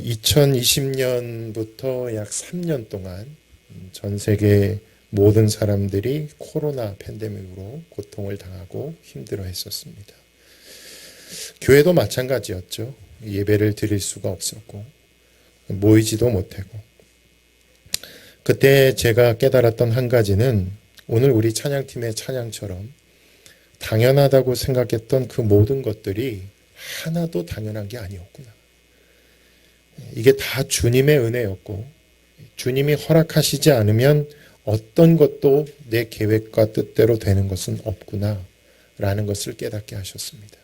2020년부터 약 3년 동안 전 세계 모든 사람들이 코로나 팬데믹으로 고통을 당하고 힘들어 했었습니다. 교회도 마찬가지였죠. 예배를 드릴 수가 없었고 모이지도 못하고. 그때 제가 깨달았던 한 가지는 오늘 우리 찬양팀의 찬양처럼 당연하다고 생각했던 그 모든 것들이 하나도 당연한 게 아니었구나. 이게 다 주님의 은혜였고 주님이 허락하시지 않으면 어떤 것도 내 계획과 뜻대로 되는 것은 없구나 라는 것을 깨닫게 하셨습니다.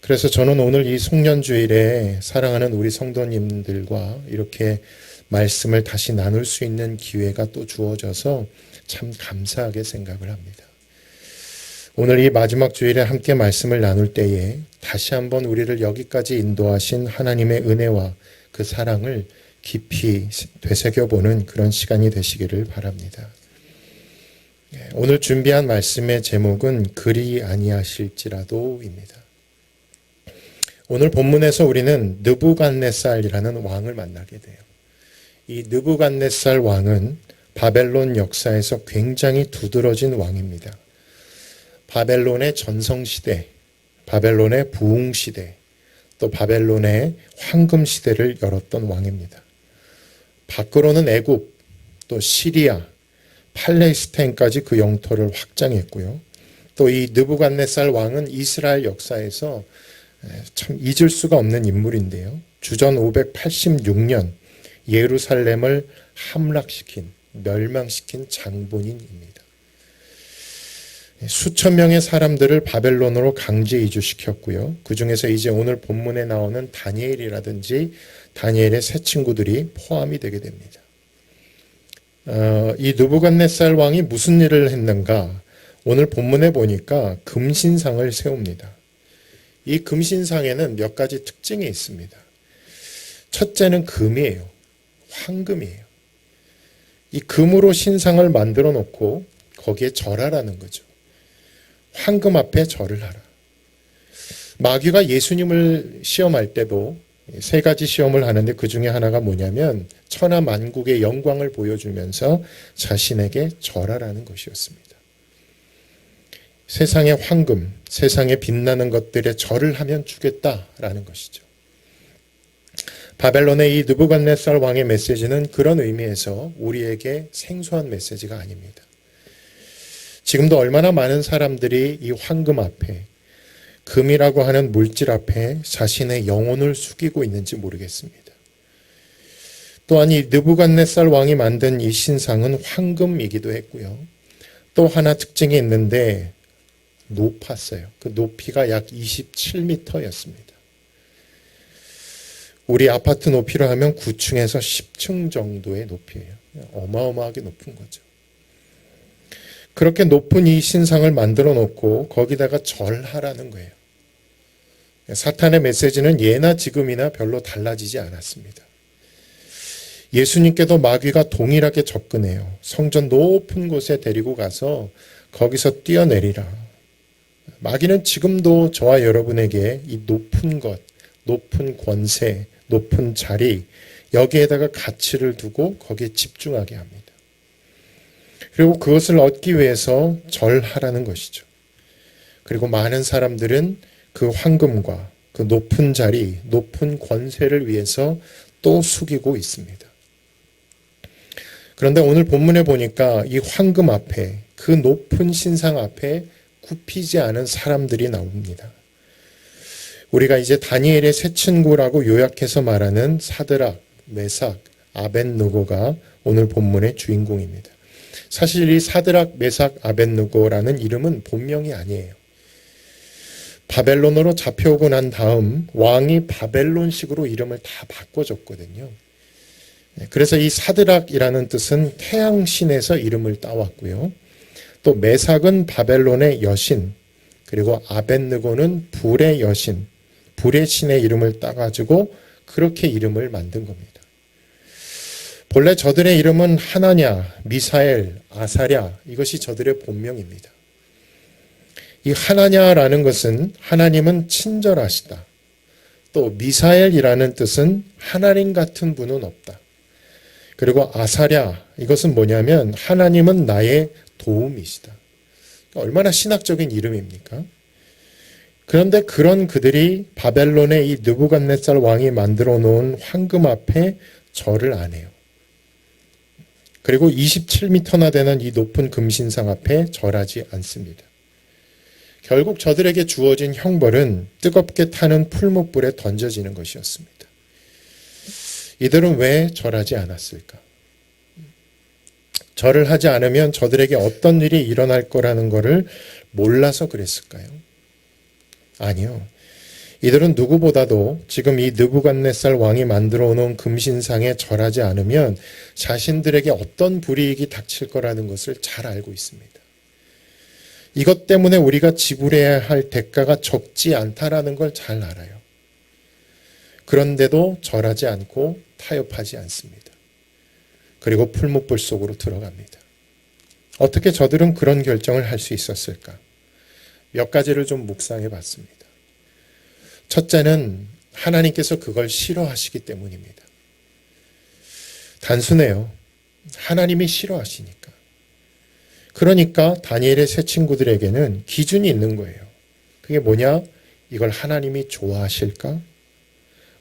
그래서 저는 오늘 이 송년주일에 사랑하는 우리 성도님들과 이렇게 말씀을 다시 나눌 수 있는 기회가 또 주어져서 참 감사하게 생각을 합니다. 오늘 이 마지막 주일에 함께 말씀을 나눌 때에 다시 한번 우리를 여기까지 인도하신 하나님의 은혜와 그 사랑을 깊이 되새겨보는 그런 시간이 되시기를 바랍니다. 오늘 준비한 말씀의 제목은 그리 아니하실지라도입니다. 오늘 본문에서 우리는 느부갓네살이라는 왕을 만나게 돼요. 이 느부갓네살 왕은 바벨론 역사에서 굉장히 두드러진 왕입니다. 바벨론의 전성시대, 바벨론의 부흥시대, 또 바벨론의 황금시대를 열었던 왕입니다. 밖으로는 애굽, 또 시리아, 팔레스타인까지 그 영토를 확장했고요. 또 이 느부갓네살 왕은 이스라엘 역사에서 참 잊을 수가 없는 인물인데요. 주전 586년 예루살렘을 함락시킨, 멸망시킨 장본인입니다. 수천 명의 사람들을 바벨론으로 강제 이주시켰고요. 그 중에서 이제 오늘 본문에 나오는 다니엘이라든지 다니엘의 세 친구들이 포함이 되게 됩니다. 이 느부갓네살 왕이 무슨 일을 했는가? 오늘 본문에 보니까 금신상을 세웁니다. 이 금신상에는 몇 가지 특징이 있습니다. 첫째는 금이에요. 황금이에요. 이 금으로 신상을 만들어 놓고 거기에 절하라는 거죠. 황금 앞에 절을 하라. 마귀가 예수님을 시험할 때도 세 가지 시험을 하는데 그 중에 하나가 뭐냐면 천하 만국의 영광을 보여주면서 자신에게 절하라는 것이었습니다. 세상의 황금, 세상에 빛나는 것들에 절을 하면 주겠다라는 것이죠. 바벨론의 이 느부갓네살 왕의 메시지는 그런 의미에서 우리에게 생소한 메시지가 아닙니다. 지금도 얼마나 많은 사람들이 이 황금 앞에, 금이라고 하는 물질 앞에 자신의 영혼을 숙이고 있는지 모르겠습니다. 또한 이 느부갓네살 왕이 만든 이 신상은 황금이기도 했고요. 또 하나 특징이 있는데 높았어요. 그 높이가 약 27m였습니다. 우리 아파트 높이로 하면 9층에서 10층 정도의 높이예요. 어마어마하게 높은 거죠. 그렇게 높은 이 신상을 만들어 놓고 거기다가 절하라는 거예요. 사탄의 메시지는 예나 지금이나 별로 달라지지 않았습니다. 예수님께도 마귀가 동일하게 접근해요. 성전 높은 곳에 데리고 가서 거기서 뛰어내리라. 마귀는 지금도 저와 여러분에게 이 높은 것, 높은 권세, 높은 자리, 여기에다가 가치를 두고 거기에 집중하게 합니다. 그리고 그것을 얻기 위해서 절하라는 것이죠. 그리고 많은 사람들은 그 황금과 그 높은 자리, 높은 권세를 위해서 또 숙이고 있습니다. 그런데 오늘 본문에 보니까 이 황금 앞에, 그 높은 신상 앞에 굽히지 않은 사람들이 나옵니다. 우리가 이제 다니엘의 세 친구라고 요약해서 말하는 사드락, 메삭, 아벳느고가 오늘 본문의 주인공입니다. 사실 이 사드락, 메삭, 아벳느고라는 이름은 본명이 아니에요. 바벨론으로 잡혀오고 난 다음 왕이 바벨론식으로 이름을 다 바꿔줬거든요. 그래서 이 사드락이라는 뜻은 태양신에서 이름을 따왔고요. 또 메삭은 바벨론의 여신, 그리고 아벳느고는 불의 여신, 불의 신의 이름을 따가지고 그렇게 이름을 만든 겁니다. 본래 저들의 이름은 하나냐, 미사엘, 아사랴, 이것이 저들의 본명입니다. 이 하나냐라는 것은 하나님은 친절하시다, 또 미사엘이라는 뜻은 하나님 같은 분은 없다. 그리고 아사랴, 이것은 뭐냐면 하나님은 나의 도움이시다. 얼마나 신학적인 이름입니까? 그런데 그런 그들이 바벨론의 이 느부갓네살 왕이 만들어 놓은 황금 앞에 절을 안 해요. 그리고 27m나 되는 이 높은 금신상 앞에 절하지 않습니다. 결국 저들에게 주어진 형벌은 뜨겁게 타는 풀무불에 던져지는 것이었습니다. 이들은 왜 절하지 않았을까? 절을 하지 않으면 저들에게 어떤 일이 일어날 거라는 것을 몰라서 그랬을까요? 아니요. 이들은 누구보다도 지금 이 느부갓네살 왕이 만들어 놓은 금신상에 절하지 않으면 자신들에게 어떤 불이익이 닥칠 거라는 것을 잘 알고 있습니다. 이것 때문에 우리가 지불해야 할 대가가 적지 않다라는 걸 잘 알아요. 그런데도 절하지 않고 타협하지 않습니다. 그리고 풀무불 속으로 들어갑니다. 어떻게 저들은 그런 결정을 할 수 있었을까? 몇 가지를 좀 묵상해 봤습니다. 첫째는 하나님께서 그걸 싫어하시기 때문입니다. 단순해요. 하나님이 싫어하시니까. 그러니까 다니엘의 세 친구들에게는 기준이 있는 거예요. 그게 뭐냐? 이걸 하나님이 좋아하실까?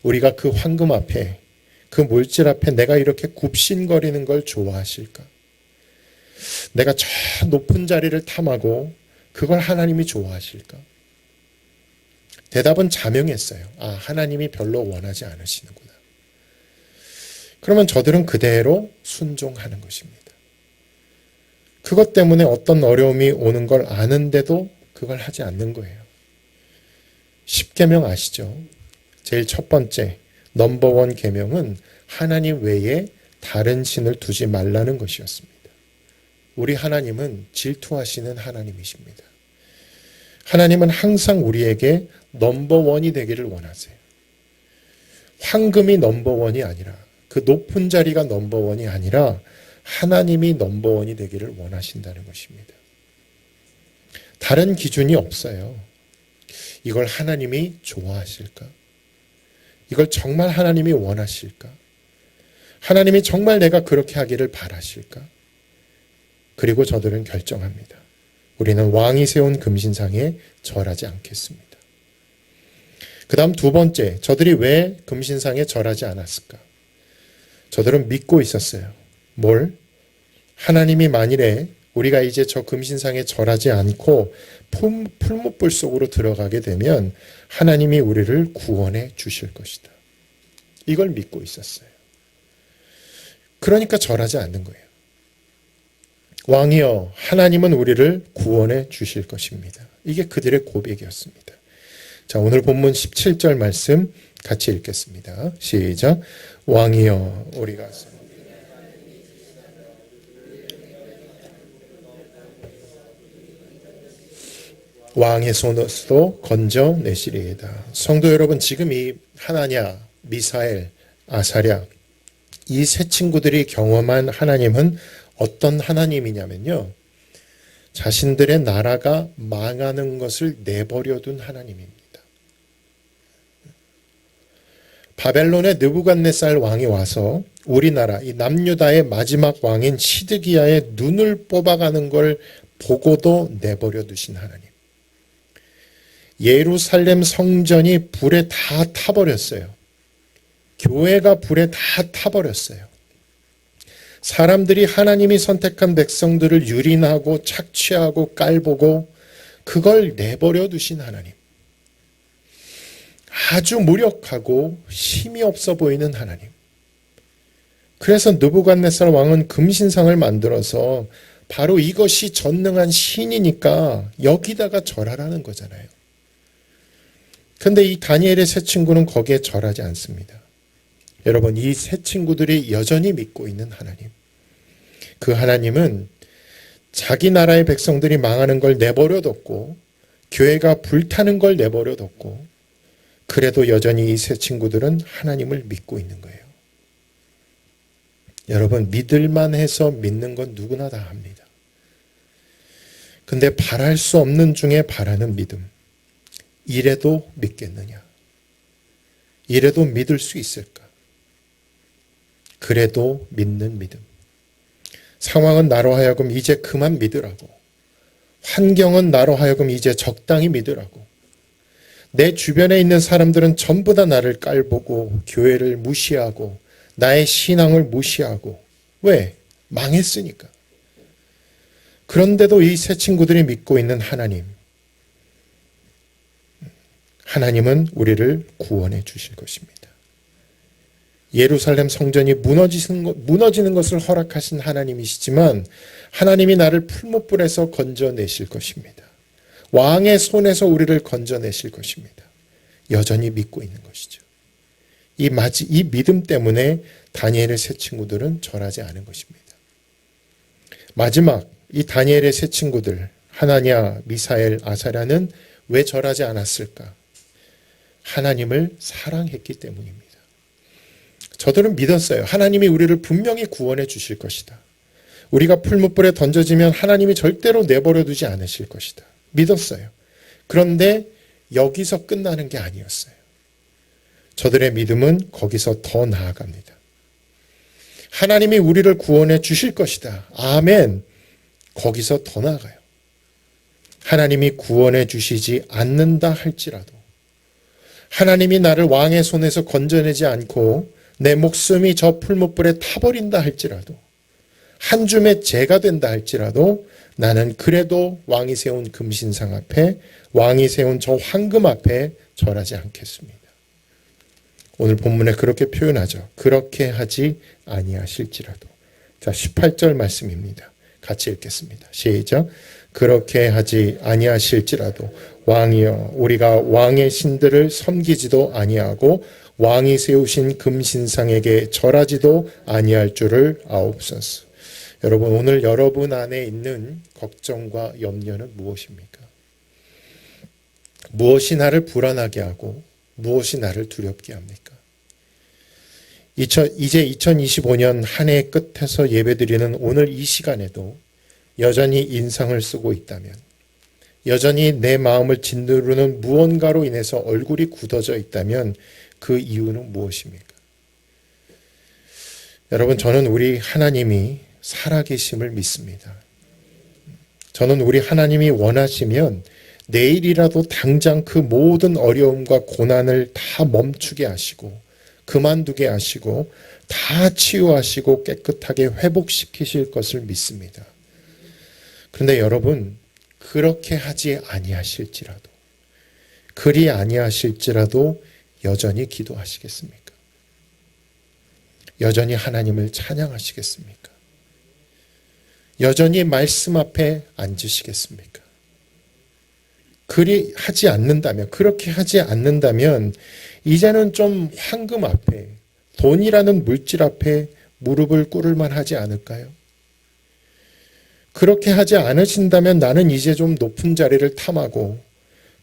우리가 그 황금 앞에, 그 물질 앞에 내가 이렇게 굽신거리는 걸 좋아하실까? 내가 저 높은 자리를 탐하고 그걸 하나님이 좋아하실까? 대답은 자명했어요. 아, 하나님이 별로 원하지 않으시는구나. 그러면 저들은 그대로 순종하는 것입니다. 그것 때문에 어떤 어려움이 오는 걸 아는데도 그걸 하지 않는 거예요. 십계명 아시죠? 제일 첫 번째, 넘버원 계명은 하나님 외에 다른 신을 두지 말라는 것이었습니다. 우리 하나님은 질투하시는 하나님이십니다. 하나님은 항상 우리에게 넘버원이 되기를 원하세요. 황금이 넘버원이 아니라, 그 높은 자리가 넘버원이 아니라 하나님이 넘버원이 되기를 원하신다는 것입니다. 다른 기준이 없어요. 이걸 하나님이 좋아하실까? 이걸 정말 하나님이 원하실까? 하나님이 정말 내가 그렇게 하기를 바라실까? 그리고 저들은 결정합니다. 우리는 왕이 세운 금신상에 절하지 않겠습니다. 그 다음 두 번째, 저들이 왜 금신상에 절하지 않았을까? 저들은 믿고 있었어요. 뭘? 하나님이 만일에 우리가 이제 저 금신상에 절하지 않고 풀무불 속으로 들어가게 되면 하나님이 우리를 구원해 주실 것이다. 이걸 믿고 있었어요. 그러니까 절하지 않는 거예요. 왕이여, 하나님은 우리를 구원해 주실 것입니다. 이게 그들의 고백이었습니다. 자, 오늘 본문 17절 말씀 같이 읽겠습니다. 시작. 왕이여, 우리가 왕의 손으로 건져내시리이다. 성도 여러분, 지금 이 하나냐, 미사엘, 아사랴, 이 세 친구들이 경험한 하나님은 어떤 하나님이냐면요, 자신들의 나라가 망하는 것을 내버려둔 하나님입니다. 바벨론의 느부갓네살 왕이 와서 우리나라 이 남유다의 마지막 왕인 시드기야의 눈을 뽑아가는 걸 보고도 내버려 두신 하나님. 예루살렘 성전이 불에 다 타버렸어요. 교회가 불에 다 타버렸어요. 사람들이 하나님이 선택한 백성들을 유린하고 착취하고 깔보고 그걸 내버려 두신 하나님. 아주 무력하고 힘이 없어 보이는 하나님. 그래서 느부갓네살 왕은 금신상을 만들어서 바로 이것이 전능한 신이니까 여기다가 절하라는 거잖아요. 근데 이 다니엘의 세 친구는 거기에 절하지 않습니다. 여러분, 이 세 친구들이 여전히 믿고 있는 하나님. 그 하나님은 자기 나라의 백성들이 망하는 걸 내버려뒀고 교회가 불타는 걸 내버려뒀고 그래도 여전히 이 세 친구들은 하나님을 믿고 있는 거예요. 여러분, 믿을만 해서 믿는 건 누구나 다 합니다. 근데 바랄 수 없는 중에 바라는 믿음. 이래도 믿겠느냐? 이래도 믿을 수 있을까? 그래도 믿는 믿음. 상황은 나로 하여금 이제 그만 믿으라고. 환경은 나로 하여금 이제 적당히 믿으라고. 내 주변에 있는 사람들은 전부 다 나를 깔보고 교회를 무시하고 나의 신앙을 무시하고. 왜? 망했으니까. 그런데도 이 세 친구들이 믿고 있는 하나님은 우리를 구원해 주실 것입니다. 예루살렘 성전이 무너지는 것을 허락하신 하나님이시지만 하나님이 나를 풀무불에서 건져내실 것입니다. 왕의 손에서 우리를 건져내실 것입니다. 여전히 믿고 있는 것이죠. 이 믿음 때문에 다니엘의 세 친구들은 절하지 않은 것입니다. 마지막 이 다니엘의 세 친구들 하나냐, 미사엘, 아사랴는 왜 절하지 않았을까? 하나님을 사랑했기 때문입니다. 저들은 믿었어요. 하나님이 우리를 분명히 구원해 주실 것이다. 우리가 풀무불에 던져지면 하나님이 절대로 내버려 두지 않으실 것이다. 믿었어요. 그런데 여기서 끝나는 게 아니었어요. 저들의 믿음은 거기서 더 나아갑니다. 하나님이 우리를 구원해 주실 것이다. 아멘. 거기서 더 나아가요. 하나님이 구원해 주시지 않는다 할지라도 하나님이 나를 왕의 손에서 건져내지 않고 내 목숨이 저 풀무불에 타버린다 할지라도 한 줌의 재가 된다 할지라도 나는 그래도 왕이 세운 금신상 앞에 왕이 세운 저 황금 앞에 절하지 않겠습니다. 오늘 본문에 그렇게 표현하죠. 그렇게 하지 아니하실지라도. 자, 18절 말씀입니다. 같이 읽겠습니다. 시작. 그렇게 하지 아니하실지라도 왕이여 우리가 왕의 신들을 섬기지도 아니하고 왕이 세우신 금신상에게 절하지도 아니할 줄을 아옵소서. 여러분, 오늘 여러분 안에 있는 걱정과 염려는 무엇입니까? 무엇이 나를 불안하게 하고 무엇이 나를 두렵게 합니까? 이제 2025년 한 해의 끝에서 예배드리는 오늘 이 시간에도 여전히 인상을 쓰고 있다면, 여전히 내 마음을 짓누르는 무언가로 인해서 얼굴이 굳어져 있다면 그 이유는 무엇입니까? 여러분, 저는 우리 하나님이 살아계심을 믿습니다. 저는 우리 하나님이 원하시면 내일이라도 당장 그 모든 어려움과 고난을 다 멈추게 하시고 그만두게 하시고 다 치유하시고 깨끗하게 회복시키실 것을 믿습니다. 그런데 여러분, 그렇게 하지 아니하실지라도, 그리 아니하실지라도 여전히 기도하시겠습니까? 여전히 하나님을 찬양하시겠습니까? 여전히 말씀 앞에 앉으시겠습니까? 그렇게 하지 않는다면 이제는 좀 황금 앞에, 돈이라는 물질 앞에 무릎을 꿇을 만하지 않을까요? 그렇게 하지 않으신다면 나는 이제 좀 높은 자리를 탐하고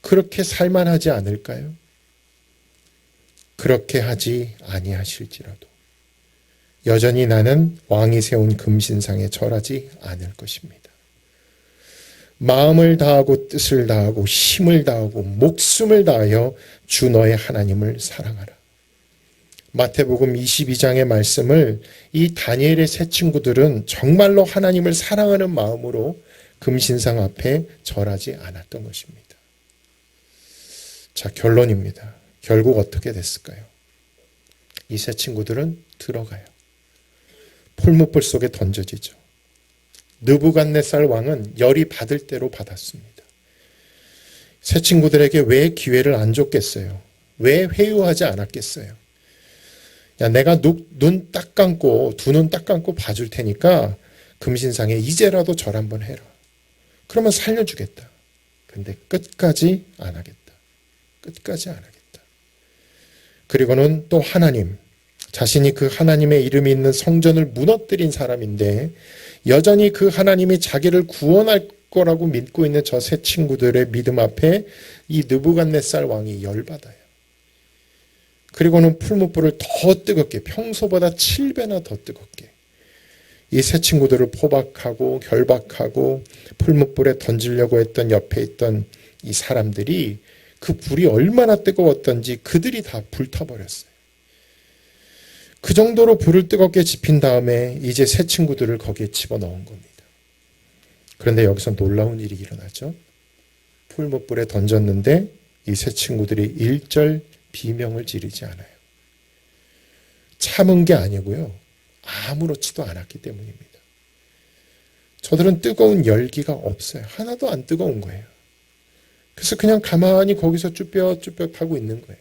그렇게 살만하지 않을까요? 그렇게 하지 아니하실지라도 여전히 나는 왕이 세운 금신상에 절하지 않을 것입니다. 마음을 다하고 뜻을 다하고 힘을 다하고 목숨을 다하여 주 너의 하나님을 사랑하라. 마태복음 22장의 말씀을 이 다니엘의 세 친구들은 정말로 하나님을 사랑하는 마음으로 금신상 앞에 절하지 않았던 것입니다. 자, 결론입니다. 결국 어떻게 됐을까요? 이 세 친구들은 들어가요. 풀무불 속에 던져지죠. 느부갓네살 왕은 열이 받을 대로 받았습니다. 새 친구들에게 왜 기회를 안 줬겠어요? 왜 회유하지 않았겠어요? 야, 내가 눈 딱 감고 두 눈 딱 감고 봐줄 테니까 금신상에 이제라도 절 한번 해라. 그러면 살려주겠다. 근데 끝까지 안 하겠다. 끝까지 안 하겠다. 그리고는 또 하나님, 자신이 그 하나님의 이름이 있는 성전을 무너뜨린 사람인데 여전히 그 하나님이 자기를 구원할 거라고 믿고 있는 저 세 친구들의 믿음 앞에 이 느부갓네살 왕이 열받아요. 그리고는 풀무불을 더 뜨겁게, 평소보다 7배나 더 뜨겁게 이 세 친구들을 포박하고 결박하고 풀무불에 던지려고 했던 옆에 있던 이 사람들이 그 불이 얼마나 뜨거웠던지 그들이 다 불타버렸어요. 그 정도로 불을 뜨겁게 지핀 다음에 이제 새 친구들을 거기에 집어넣은 겁니다. 그런데 여기서 놀라운 일이 일어나죠. 풀무불에 던졌는데 이 새 친구들이 일절 비명을 지르지 않아요. 참은 게 아니고요. 아무렇지도 않았기 때문입니다. 저들은 뜨거운 열기가 없어요. 하나도 안 뜨거운 거예요. 그래서 그냥 가만히 거기서 쭈뼛쭈뼛 하고 있는 거예요.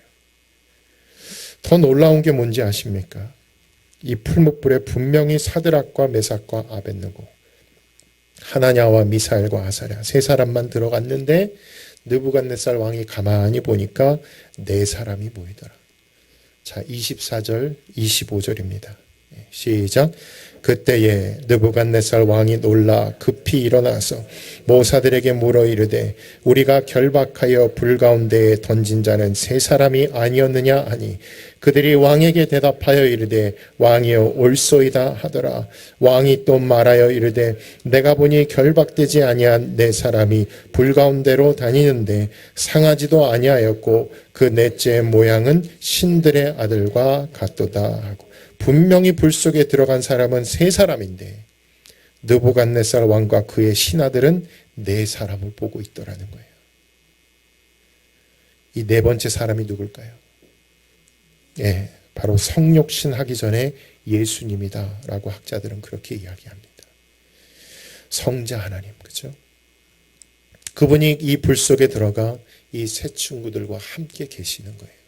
더 놀라운 게 뭔지 아십니까? 이 풀무불에 분명히 사드락과 메삭과 아벳느고, 하나냐와 미사엘과 아사랴 세 사람만 들어갔는데 느부갓네살 왕이 가만히 보니까 네 사람이 보이더라. 자, 24절, 25절입니다. 시작. 그때에 느부갓네살 왕이 놀라 급히 일어나서 모사들에게 물어 이르되 우리가 결박하여 불 가운데에 던진 자는 세 사람이 아니었느냐 하니 그들이 왕에게 대답하여 이르되 왕이여 옳소이다 하더라. 왕이 또 말하여 이르되 내가 보니 결박되지 아니한 네 사람이 불 가운데로 다니는데 상하지도 아니하였고 그 넷째의 모양은 신들의 아들과 같도다 하고, 분명히 불 속에 들어간 사람은 세 사람인데 느부갓네살 왕과 그의 신하들은 네 사람을 보고 있더라는 거예요. 이 네 번째 사람이 누굴까요? 예, 바로 성육신 하기 전에 예수님이다라고 학자들은 그렇게 이야기합니다. 성자 하나님, 그죠? 그분이 이 불 속에 들어가 이 세 친구들과 함께 계시는 거예요.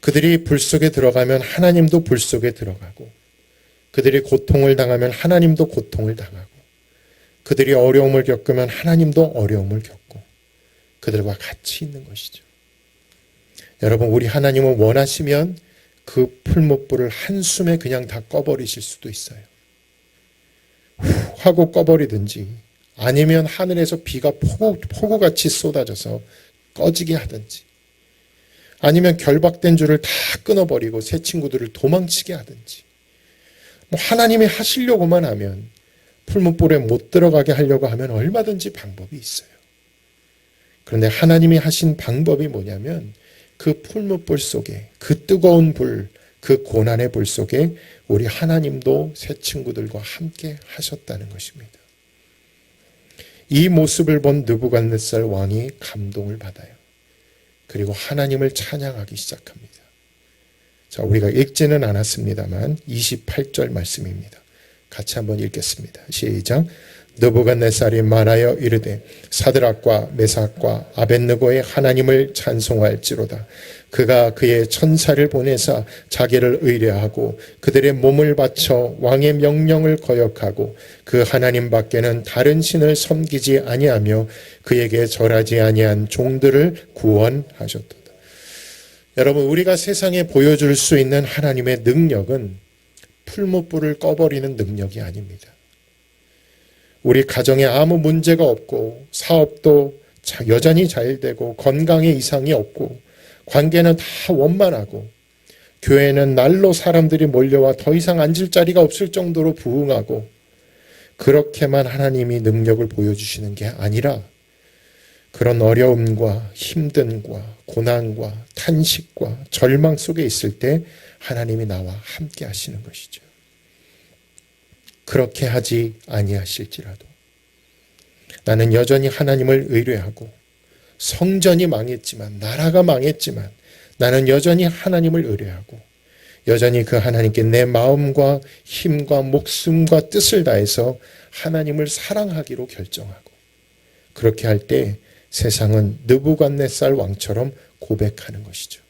그들이 불 속에 들어가면 하나님도 불 속에 들어가고, 그들이 고통을 당하면 하나님도 고통을 당하고, 그들이 어려움을 겪으면 하나님도 어려움을 겪고, 그들과 같이 있는 것이죠. 여러분, 우리 하나님은 원하시면 그 풀무불을 한숨에 그냥 다 꺼버리실 수도 있어요. 후 하고 꺼버리든지, 아니면 하늘에서 비가 폭우같이 쏟아져서 꺼지게 하든지, 아니면 결박된 줄을 다 끊어버리고 새 친구들을 도망치게 하든지, 하나님이 하시려고만 하면, 풀무불에 못 들어가게 하려고 하면 얼마든지 방법이 있어요. 그런데 하나님이 하신 방법이 뭐냐면 그 풀무불 속에, 그 뜨거운 불, 그 고난의 불 속에 우리 하나님도 새 친구들과 함께 하셨다는 것입니다. 이 모습을 본 느부갓네살 왕이 감동을 받아요. 그리고 하나님을 찬양하기 시작합니다. 자, 우리가 읽지는 않았습니다만 28절 말씀입니다. 같이 한번 읽겠습니다. 시작. 느부갓네살이 말하여 이르되 사드락과 메삭과 아벳느고의 하나님을 찬송할지로다. 그가 그의 천사를 보내사 자기를 의뢰하고 그들의 몸을 바쳐 왕의 명령을 거역하고 그 하나님 밖에는 다른 신을 섬기지 아니하며 그에게 절하지 아니한 종들을 구원하셨도다. 여러분, 우리가 세상에 보여줄 수 있는 하나님의 능력은 풀무불을 꺼버리는 능력이 아닙니다. 우리 가정에 아무 문제가 없고 사업도 여전히 잘 되고 건강에 이상이 없고 관계는 다 원만하고 교회는 날로 사람들이 몰려와 더 이상 앉을 자리가 없을 정도로 부흥하고, 그렇게만 하나님이 능력을 보여주시는 게 아니라 그런 어려움과 힘듦과 고난과 탄식과 절망 속에 있을 때 하나님이 나와 함께 하시는 것이죠. 그렇게 하지 아니하실지라도 나는 여전히 하나님을 의뢰하고 성전이 망했지만, 나라가 망했지만 나는 여전히 하나님을 의뢰하고 여전히 그 하나님께 내 마음과 힘과 목숨과 뜻을 다해서 하나님을 사랑하기로 결정하고, 그렇게 할 때 세상은 느부갓네살 왕처럼 고백하는 것이죠.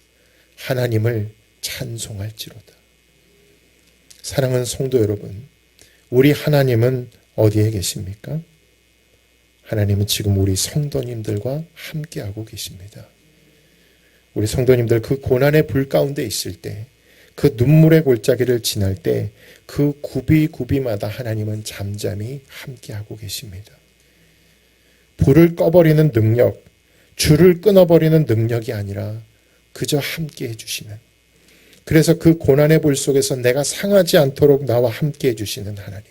하나님을 찬송할지로다. 사랑하는 성도 여러분, 우리 하나님은 어디에 계십니까? 하나님은 지금 우리 성도님들과 함께하고 계십니다. 우리 성도님들 그 고난의 불 가운데 있을 때, 그 눈물의 골짜기를 지날 때 그 구비구비마다 하나님은 잠잠히 함께하고 계십니다. 불을 꺼버리는 능력, 줄을 끊어버리는 능력이 아니라 그저 함께해 주시는, 그래서 그 고난의 불 속에서 내가 상하지 않도록 나와 함께해 주시는 하나님,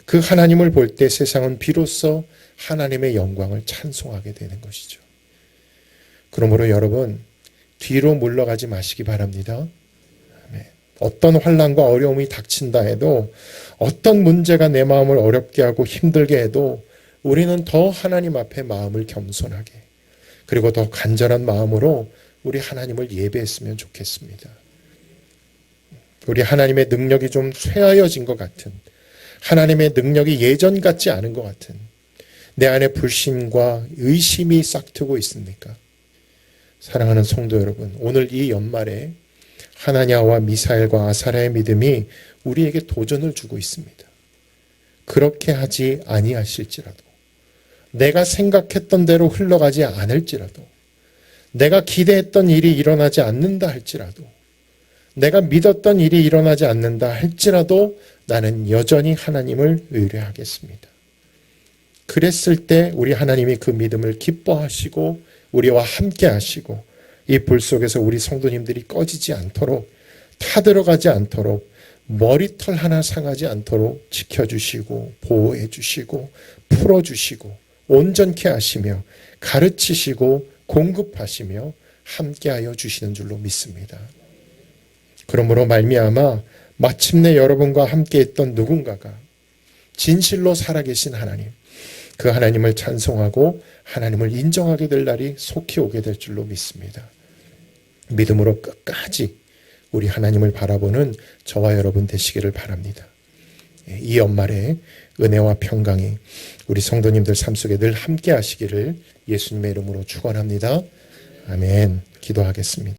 그 하나님을 볼 때 세상은 비로소 하나님의 영광을 찬송하게 되는 것이죠. 그러므로 여러분 뒤로 물러가지 마시기 바랍니다. 어떤 환난과 어려움이 닥친다 해도, 어떤 문제가 내 마음을 어렵게 하고 힘들게 해도 우리는 더 하나님 앞에 마음을 겸손하게, 그리고 더 간절한 마음으로 우리 하나님을 예배했으면 좋겠습니다. 우리 하나님의 능력이 좀 쇠하여진 것 같은, 하나님의 능력이 예전 같지 않은 것 같은 내 안에 불신과 의심이 싹트고 있습니까? 사랑하는 성도 여러분, 오늘 이 연말에 하나냐와 미사엘과 아사랴의 믿음이 우리에게 도전을 주고 있습니다. 그렇게 하지 아니하실지라도, 내가 생각했던 대로 흘러가지 않을지라도, 내가 기대했던 일이 일어나지 않는다 할지라도, 내가 믿었던 일이 일어나지 않는다 할지라도 나는 여전히 하나님을 의뢰하겠습니다. 그랬을 때 우리 하나님이 그 믿음을 기뻐하시고 우리와 함께 하시고, 이 불 속에서 우리 성도님들이 꺼지지 않도록, 타들어가지 않도록, 머리털 하나 상하지 않도록 지켜주시고 보호해 주시고 풀어주시고 온전케 하시며 가르치시고 공급하시며 함께하여 주시는 줄로 믿습니다. 그러므로 말미암아 마침내 여러분과 함께했던 누군가가 진실로 살아계신 하나님, 그 하나님을 찬송하고 하나님을 인정하게 될 날이 속히 오게 될 줄로 믿습니다. 믿음으로 끝까지 우리 하나님을 바라보는 저와 여러분 되시기를 바랍니다. 이 연말에 은혜와 평강이 우리 성도님들 삶 속에 늘 함께 하시기를 예수님의 이름으로 축원합니다. 아멘. 기도하겠습니다.